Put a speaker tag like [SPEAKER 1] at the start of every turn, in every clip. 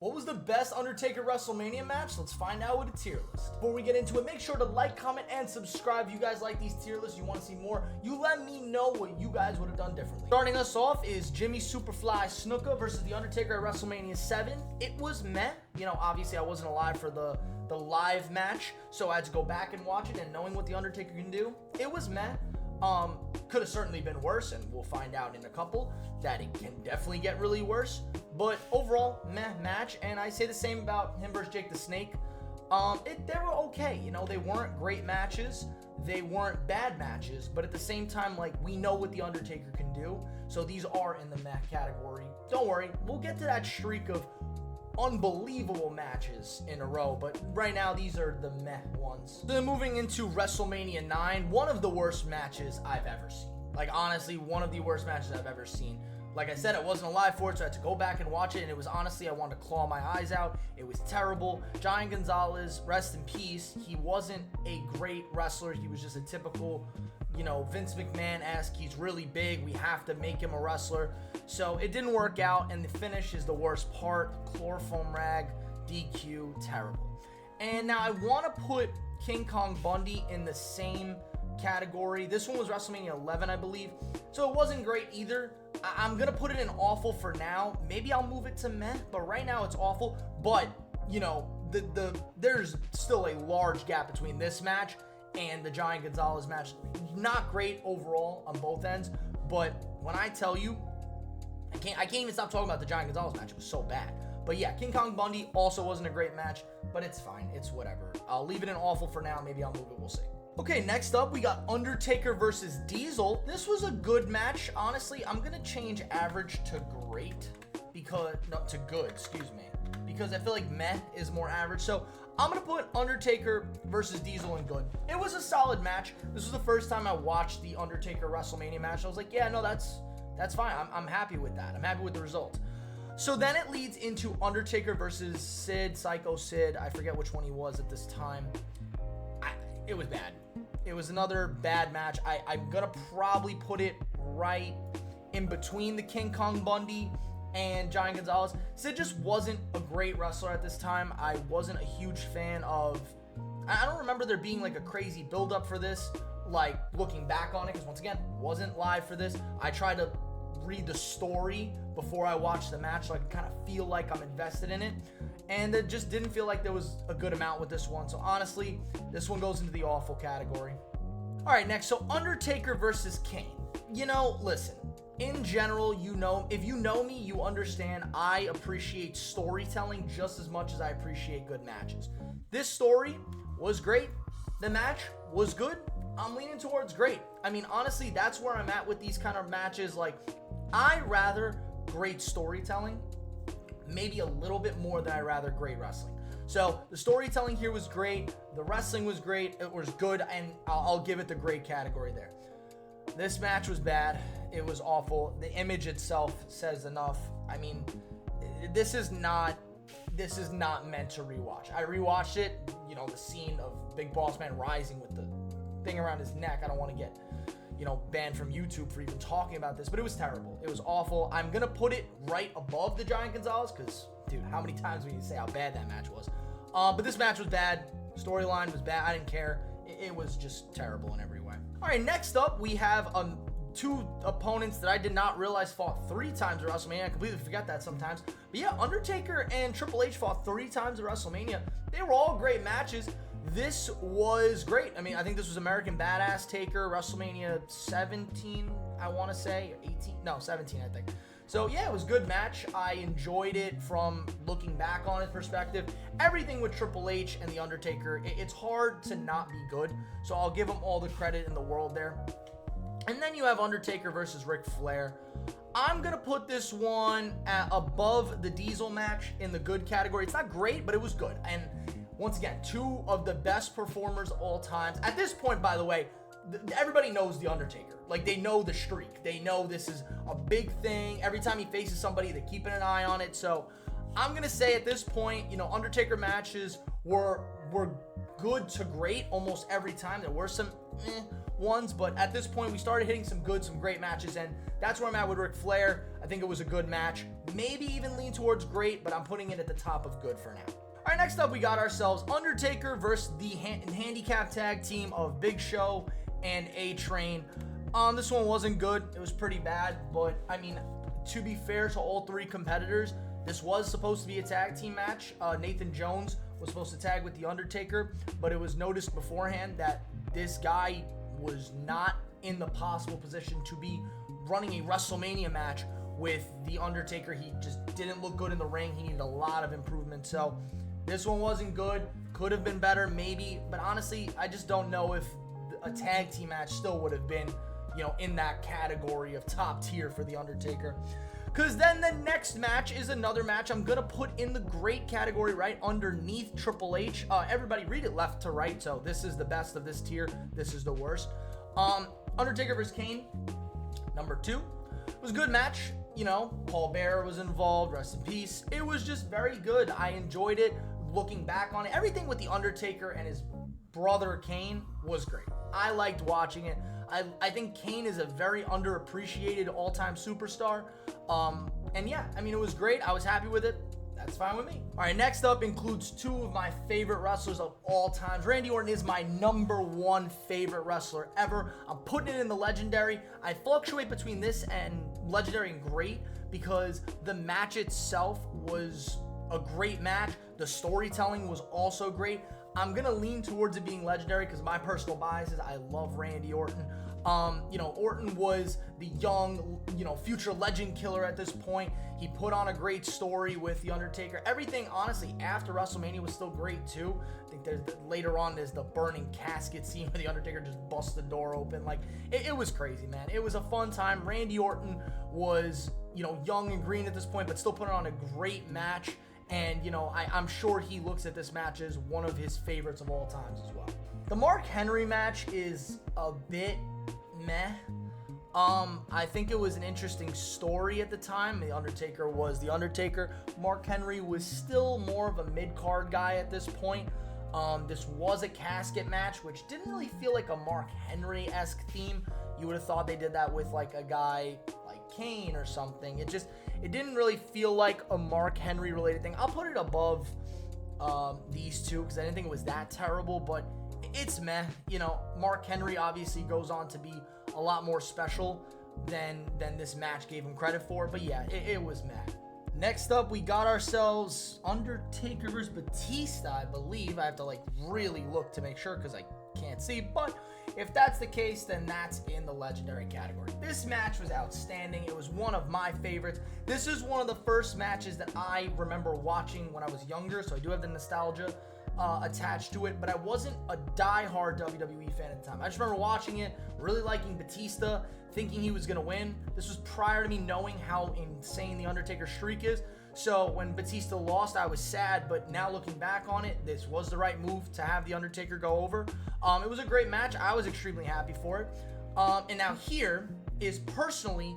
[SPEAKER 1] What was the best Undertaker Wrestlemania match? Let's find out with a tier list. Before we get into it, make sure to like, comment, and subscribe. If you guys like these tier lists, you want to see more, you let me know what you guys would have done differently. Starting us off is Jimmy Superfly Snuka versus The Undertaker at WrestleMania 7. It was meh. You know, obviously I wasn't alive for the live match, so I had to go back and watch it, and knowing what The Undertaker can do, it was meh. Could have certainly been worse, and we'll find out in a couple that it can definitely get really worse. But overall, meh match, and I say the same about him versus Jake the Snake. They were okay, you know, they weren't great matches, they weren't bad matches, but at the same time, like, we know what The Undertaker can do, so these are in the meh category. Don't worry, we'll get to that streak of unbelievable matches in a row, but right now these are the meh ones. So then moving into WrestleMania 9, one of the worst matches I've ever seen. Like, honestly, one of the worst matches I've ever seen. Like I said, I wasn't alive for it, so I had to go back and watch it, and it was honestly, I wanted to claw my eyes out. It was terrible. Giant Gonzalez, rest in peace. He wasn't a great wrestler. He was just a typical, you know, Vince McMahon-esque. He's really big. We have to make him a wrestler. So it didn't work out, and the finish is the worst part. Chloroform rag, DQ, terrible. And now I want to put King Kong Bundy in the same category. This one was WrestleMania 11, I believe. So it wasn't great either. I'm going to put it in awful for now. Maybe I'll move it to meh, but right now it's awful. But, you know, there's still a large gap between this match and the Giant Gonzalez match. Not great overall on both ends, but when I tell you, I can't even stop talking about the Giant Gonzalez match. It was so bad. But yeah, King Kong Bundy also wasn't a great match, but it's fine. It's whatever. I'll leave it in awful for now. Maybe I'll move it. We'll see. Okay, next up, we got Undertaker versus Diesel. This was a good match. Honestly, I'm going to change average to great because, no, to good, excuse me, because I feel like meh is more average. So I'm going to put Undertaker versus Diesel in good. It was a solid match. This was the first time I watched the Undertaker WrestleMania match. I was like, yeah, no, that's fine. I'm happy with that. I'm happy with the result. So then it leads into Undertaker versus Sid, Psycho Sid. I forget which one he was at this time. It was bad. It was another bad match. I'm going to probably put it right in between the King Kong Bundy and Giant Gonzalez. Sid just wasn't a great wrestler at this time. I wasn't a huge fan of... I don't remember there being like a crazy build-up for this, like looking back on it, because once again, wasn't live for this. I tried to read the story before I watched the match so I could kind of feel like I'm invested in it. And it just didn't feel like there was a good amount with this one. So honestly, this one goes into the awful category. All right, next, so Undertaker versus Kane. You know, listen, in general, you know, if you know me, you understand I appreciate storytelling just as much as I appreciate good matches. This story was great. The match was good. I'm leaning towards great. I mean, honestly, that's where I'm at with these kind of matches. Like, I rather great storytelling, maybe a little bit more than I rather great wrestling. So the storytelling here was great. The wrestling was great. It was good, and I'll give it the great category there. This match was bad. It was awful. The image itself says enough. I mean, this is not meant to rewatch. I rewatched it, you know, the scene of Big Boss Man rising with the thing around his neck. I don't want to get, you know, banned from YouTube for even talking about this, but it was terrible. It was awful. I'm going to put it right above the Giant Gonzalez because, dude, how many times we need to say how bad that match was? But this match was bad. Storyline was bad. I didn't care. It was just terrible in every way. All right, next up, we have two opponents that I did not realize fought 3 times at WrestleMania. I completely forget that sometimes. But yeah, Undertaker and Triple H fought 3 times at WrestleMania. They were all great matches. This was great. I mean, I think this was American Badass Taker, WrestleMania 17, I want to say, 18, no, 17, I think. So yeah, it was a good match. I enjoyed it from looking back on it perspective. Everything with Triple H and The Undertaker, it's hard to not be good. So I'll give them all the credit in the world there. And then you have Undertaker versus Ric Flair. I'm going to put this one above the Diesel match in the good category. It's not great, but it was good. And once again, 2 of the best performers of all time. At this point, by the way, everybody knows The Undertaker. Like, they know the streak. They know this is a big thing. Every time he faces somebody, they're keeping an eye on it. So I'm going to say at this point, you know, Undertaker matches were good to great almost every time. There were some ones, but at this point we started hitting some great matches, and that's where I'm at with Ric Flair. I think it was a good match, maybe even lean towards great, but I'm putting it at the top of good for now. All right, next up we got ourselves Undertaker versus the handicap tag team of Big Show and A-Train. This one wasn't good. It was pretty bad, but I mean, to be fair to all three competitors, this was supposed to be a tag team match. Nathan Jones was supposed to tag with the Undertaker, but it was noticed beforehand that this guy was not in the possible position to be running a WrestleMania match with the Undertaker. He just didn't look good in the ring. He needed a lot of improvement. So this one wasn't good. Could have been better, maybe. But honestly, I just don't know if a tag team match still would have been, in that category of top tier for the Undertaker. Because then the next match is another match I'm going to put in the great category right underneath Triple H. Everybody read it left to right. So this is the best of this tier. This is the worst. Undertaker vs. Kane, number 2. It was a good match. Paul Bearer was involved. Rest in peace. It was just very good. I enjoyed it. Looking back on it, everything with the Undertaker and his brother Kane was great. I liked watching it. I think Kane is a very underappreciated all-time superstar. And yeah, I mean, it was great. I was happy with it. That's fine with me. All right, next up includes 2 of my favorite wrestlers of all time. Randy Orton is my number 1 favorite wrestler ever. I'm putting it in the legendary. I fluctuate between this and legendary and great because the match itself was a great match. The storytelling was also great. I'm going to lean towards it being legendary because my personal bias is I love Randy Orton. Orton was the young, future legend killer at this point. He put on a great story with The Undertaker. Everything, honestly, after WrestleMania was still great, too. I think later on, there's the burning casket scene where The Undertaker just busts the door open. Like, it was crazy, man. It was a fun time. Randy Orton was, young and green at this point, but still putting on a great match. And, I'm sure he looks at this match as one of his favorites of all times as well. The Mark Henry match is a bit meh. I think it was an interesting story at the time. The Undertaker was The Undertaker. Mark Henry was still more of a mid-card guy at this point. This was a casket match, which didn't really feel like a Mark Henry-esque theme. You would have thought they did that with like a guy like Kane or something. It didn't really feel like a Mark Henry related thing. I'll put it above these two because I didn't think it was that terrible, but it's meh. Mark Henry obviously goes on to be a lot more special than this match gave him credit for, but yeah, it was meh. Next up, we got ourselves Undertaker vs. Batista, I believe. I have to really look to make sure because I can't see, but if that's the case, then that's in the legendary category. This match was outstanding. It was one of my favorites. This is one of the first matches that I remember watching when I was younger, so I do have the nostalgia attached to it, but I wasn't a die-hard WWE fan at the time. I just remember watching it, really liking Batista, thinking he was going to win. This was prior to me knowing how insane the Undertaker streak is. So when Batista lost, I was sad, but now looking back on it, this was the right move to have the Undertaker go over. It was a great match. I was extremely happy for it. And now here is personally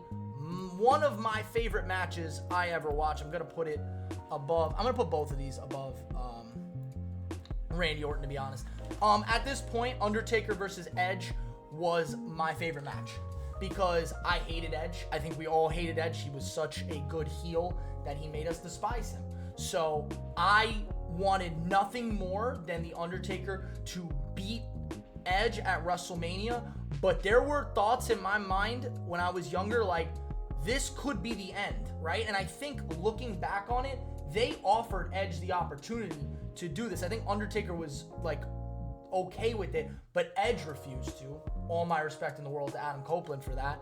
[SPEAKER 1] one of my favorite matches I ever watched. I'm going to put it above. I'm going to put both of these above Randy Orton, to be honest. At this point, Undertaker versus Edge was my favorite match because I hated Edge. I think we all hated Edge. He was such a good heel that he made us despise him. So I wanted nothing more than The Undertaker to beat Edge at WrestleMania, but there were thoughts in my mind when I was younger, like, this could be the end, right? And I think looking back on it, they offered Edge the opportunity to do this. I think Undertaker was okay with it, but Edge refused to. All my respect in the world to Adam Copeland for that.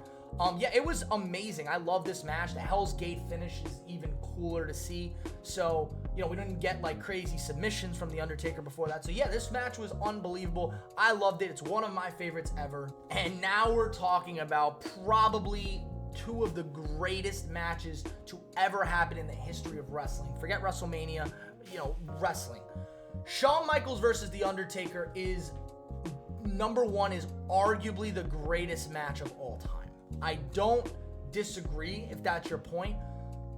[SPEAKER 1] Yeah, it was amazing. I love this match. The Hell's Gate finish is even cooler to see. So, we didn't get crazy submissions from The Undertaker before that. So yeah, this match was unbelievable. I loved it. It's one of my favorites ever. And now we're talking about probably 2 of the greatest matches to ever happen in the history of wrestling. Forget WrestleMania, wrestling. Shawn Michaels versus The Undertaker is number 1, is arguably the greatest match of all time. I don't disagree if that's your point,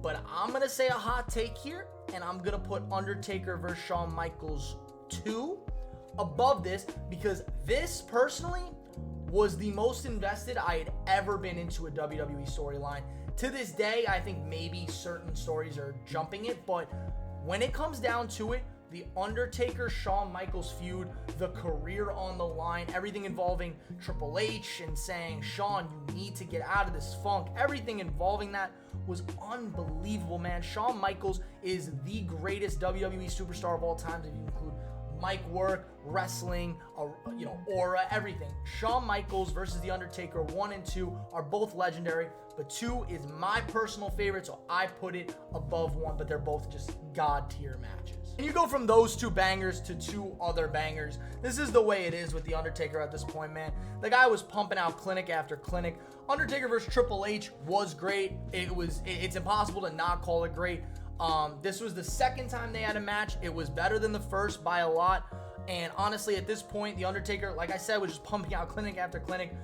[SPEAKER 1] but I'm going to say a hot take here, and I'm going to put Undertaker versus Shawn Michaels 2 above this because this personally was the most invested I had ever been into a WWE storyline. To this day, I think maybe certain stories are jumping it, but when it comes down to it, the Undertaker Shawn Michaels feud, the career on the line, everything involving Triple H and saying, Shawn, you need to get out of this funk, everything involving that was unbelievable, man. Shawn Michaels is the greatest WWE superstar of all time, if you include mic work, wrestling, aura, everything. Shawn Michaels versus The Undertaker 1 and 2 are both legendary, but 2 is my personal favorite, so I put it above 1, but they're both just god tier matches. And you go from those 2 bangers to 2 other bangers. This is the way it is with The Undertaker at this point, man. The guy was pumping out clinic after clinic. Undertaker versus Triple H was great. It's impossible to not call it great. This was the second time they had a match. It was better than the first by a lot. And honestly, at this point, The Undertaker, like I said, was just pumping out clinic after clinic.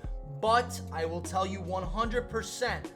[SPEAKER 1] But I will tell you 100%,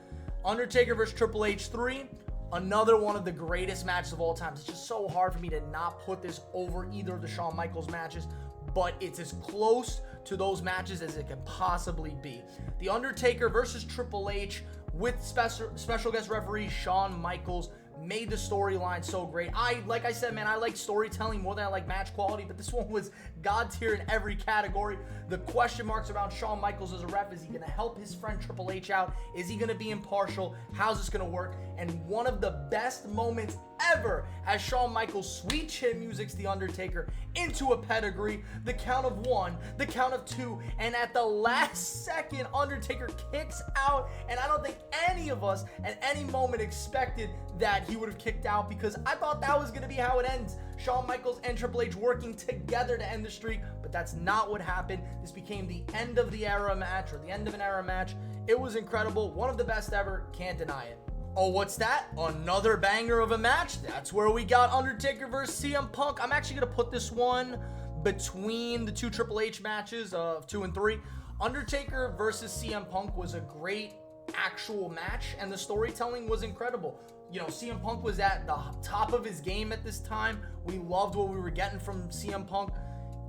[SPEAKER 1] Undertaker versus Triple H 3, another one of the greatest matches of all time. It's just so hard for me to not put this over either of the Shawn Michaels matches, but it's as close to those matches as it can possibly be. The Undertaker versus Triple H with special guest referee Shawn Michaels made the storyline so great. Like I said, man, I like storytelling more than I like match quality, but this one was god tier in every category. The question marks around Shawn Michaels as a ref: is he going to help his friend Triple H out? Is he going to be impartial? How's this going to work? And one of the best moments ever as Shawn Michaels sweet chin musics The Undertaker into a pedigree, the count of 1, the count of 2, and at the last second, Undertaker kicks out, and I don't think any of us at any moment expected that he would have kicked out, because I thought that was going to be how it ends. Shawn Michaels and Triple H working together to end the streak, but that's not what happened. This became the end of the era match, or the end of an era match. It was incredible, one of the best ever, can't deny it. Oh, what's that? Another banger of a match? That's where we got Undertaker versus CM Punk. I'm actually going to put this one between the 2 Triple H matches of 2 and 3. Undertaker versus CM Punk was a great actual match, and the storytelling was incredible. You know, CM Punk was at the top of his game at this time. We loved what we were getting from CM Punk.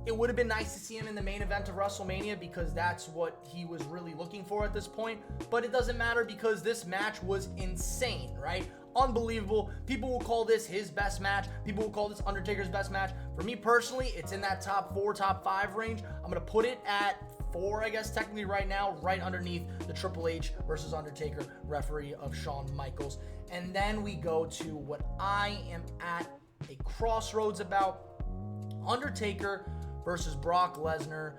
[SPEAKER 1] It would have been nice to see him in the main event of WrestleMania, because that's what he was really looking for at this point. But it doesn't matter, because this match was insane, right? Unbelievable. People will call this his best match. People will call this Undertaker's best match. For me personally, it's in that top 4, top 5 range. I'm going to put it at 4, I guess, technically right now, right underneath the Triple H versus Undertaker referee of Shawn Michaels. And then we go to what I am at a crossroads about: Undertaker versus Brock Lesnar.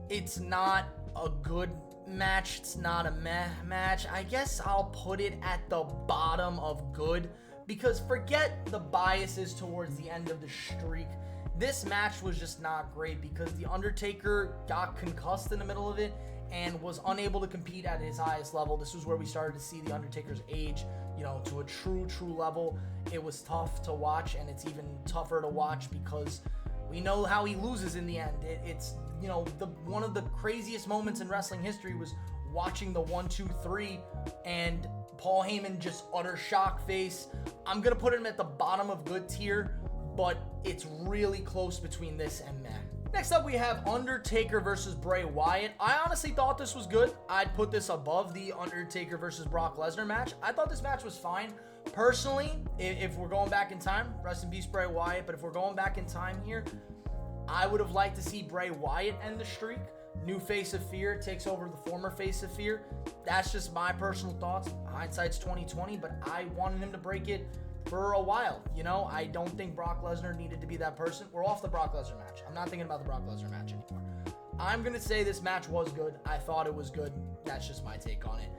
[SPEAKER 1] It's not a good match. It's not a meh match. I guess I'll put it at the bottom of good, because forget the biases towards the end of the streak. This match was just not great because The Undertaker got concussed in the middle of it and was unable to compete at his highest level. This was where we started to see The Undertaker's age, to a true level. It was tough to watch, and it's even tougher to watch because we know how he loses in the end. It's one of the craziest moments in wrestling history was watching the 1, 2, 3 and Paul Heyman just utter shock face. I'm going to put him at the bottom of good tier, but it's really close between this and meh. Next up, we have Undertaker versus Bray Wyatt. I honestly thought this was good. I'd put this above the Undertaker versus Brock Lesnar match. I thought this match was fine. Personally, if we're going back in time, rest in peace Bray Wyatt, but if we're going back in time here, I would have liked to see Bray Wyatt end the streak. New face of fear takes over the former face of fear. That's just my personal thoughts. Hindsight's 2020, but I wanted him to break it for a while. I don't think Brock Lesnar needed to be that person. We're off the Brock Lesnar match. I'm not thinking about the Brock Lesnar match anymore. I'm going to say this match was good. I thought it was good. That's just my take on it.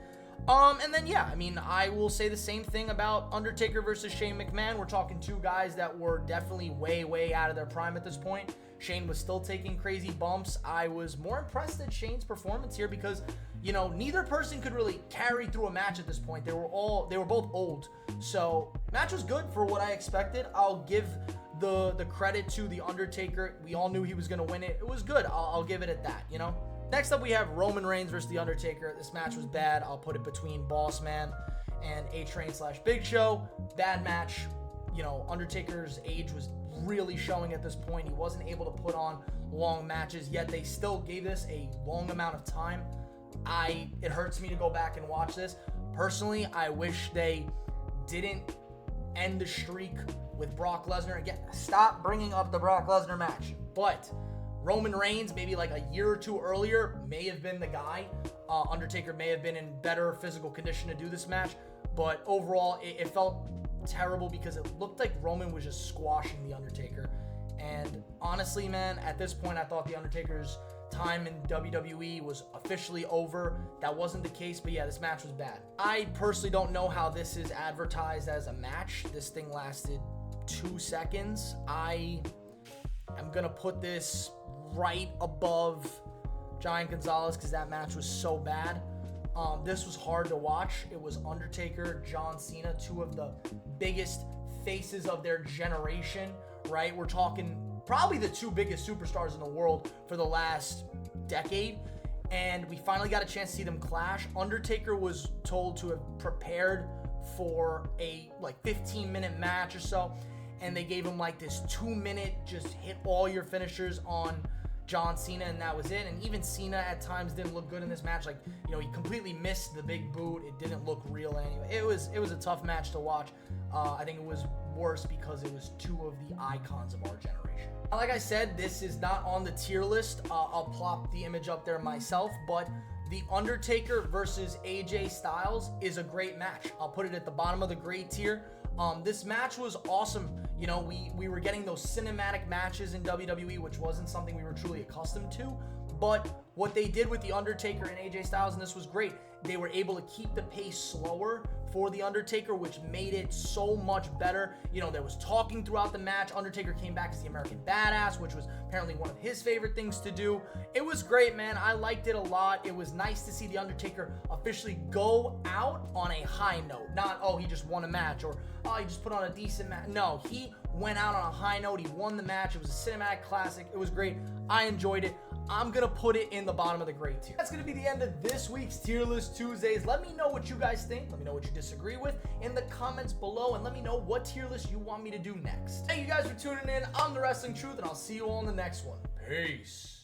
[SPEAKER 1] And then, I will say the same thing about Undertaker versus Shane McMahon. We're talking 2 guys that were definitely way out of their prime at this point. Shane was still taking crazy bumps. I was more impressed at Shane's performance here because, neither person could really carry through a match at this point. They were both old. So, match was good for what I expected. I'll give the credit to The Undertaker. We all knew he was going to win it. It was good. I'll give it at that, Next up, we have Roman Reigns versus The Undertaker. This match was bad. I'll put it between Boss Man and A-Train / Big Show. Bad match. you know, Undertaker's age was really showing at this point. He wasn't able to put on long matches, yet they still gave this a long amount of time. It hurts me to go back and watch this. Personally, I wish they didn't end the streak with Brock Lesnar. Again, stop bringing up the Brock Lesnar match. But Roman Reigns, maybe like a year or two earlier, may have been the guy. Undertaker may have been in better physical condition to do this match. But overall, it felt terrible because it looked like Roman was just squashing the Undertaker. And honestly, man, at this point, I thought the Undertaker's time in WWE was officially over. That wasn't the case, but yeah, this match was bad. I personally don't know how this is advertised as a match. This thing lasted 2 seconds. I'm gonna put this right above Giant Gonzalez because that match was so bad. This was hard to watch. It was Undertaker, John Cena, two of the biggest faces of their generation, right? We're talking probably the two biggest superstars in the world for the last decade, and we finally got a chance to see them clash. Undertaker was told to have prepared for a 15-minute match or so, and they gave him like this 2-minute just hit all your finishers on John Cena, and that was it. And even Cena at times didn't look good in this match. Like, you know, he completely missed the big boot. It didn't look real anyway. It was a tough match to watch. I think it was worse because it was two of the icons of our generation. Like I said, this is not on the tier list. I'll plop the image up there myself, but the Undertaker versus AJ Styles is a great match. I'll put it at the bottom of the great tier. This match was awesome. You know, we were getting those cinematic matches in WWE, which wasn't something we were truly accustomed to. But what they did with The Undertaker and AJ Styles, and this was great, they were able to keep the pace slower for The Undertaker, which made it so much better. You know, there was talking throughout the match. Undertaker came back as the American Badass, which was apparently one of his favorite things to do. It was great, man. I liked it a lot. It was nice to see The Undertaker officially go out on a high note. Not, oh, he just won a match, or, oh, he just put on a decent match. No, he went out on a high note. He won the match. It was a cinematic classic. It was great. I enjoyed it. I'm going to put it in the bottom of the great tier. That's going to be the end of this week's Tier List Tuesdays. Let me know what you guys think. Let me know what you disagree with in the comments below, and let me know what tier list you want me to do next. Thank you guys for tuning in. I'm The Wrestling Truth, and I'll see you all in the next one. Peace.